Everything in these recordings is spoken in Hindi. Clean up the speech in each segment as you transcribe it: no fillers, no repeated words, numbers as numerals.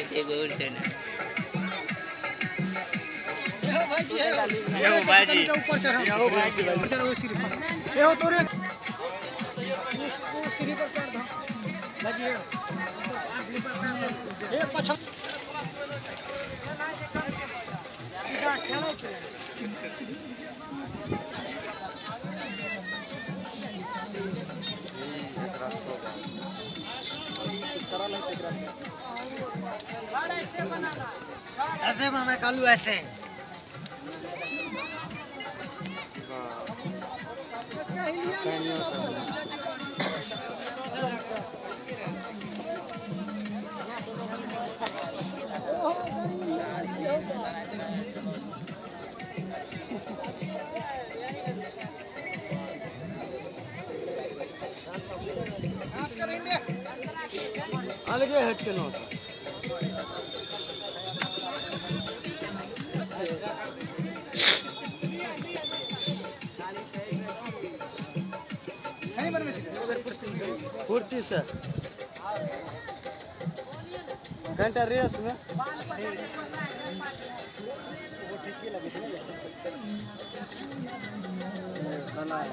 एक और से ना ये भाई यो बाजी ऊपर चढ़ो यो भाई चढ़ो सिर्फ ये हो तोरे सिरी पर चढ़ दो भाई ये पछो सीधा खेलो ऐसे बनाना कालू ऐसे अलगे हट के नोट कुर्ती सर घंटा रेस में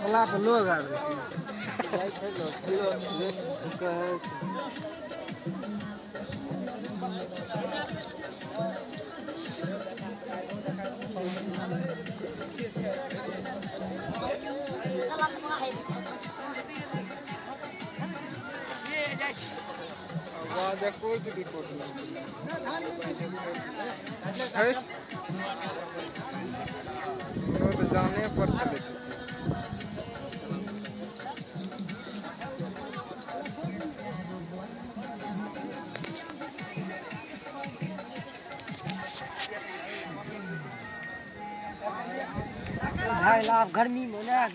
अल्लाह पे लोग आ रहे वादा कोई भी रिपोर्ट नहीं है तो जाने पर चले भाई लाभ गर्मी में ना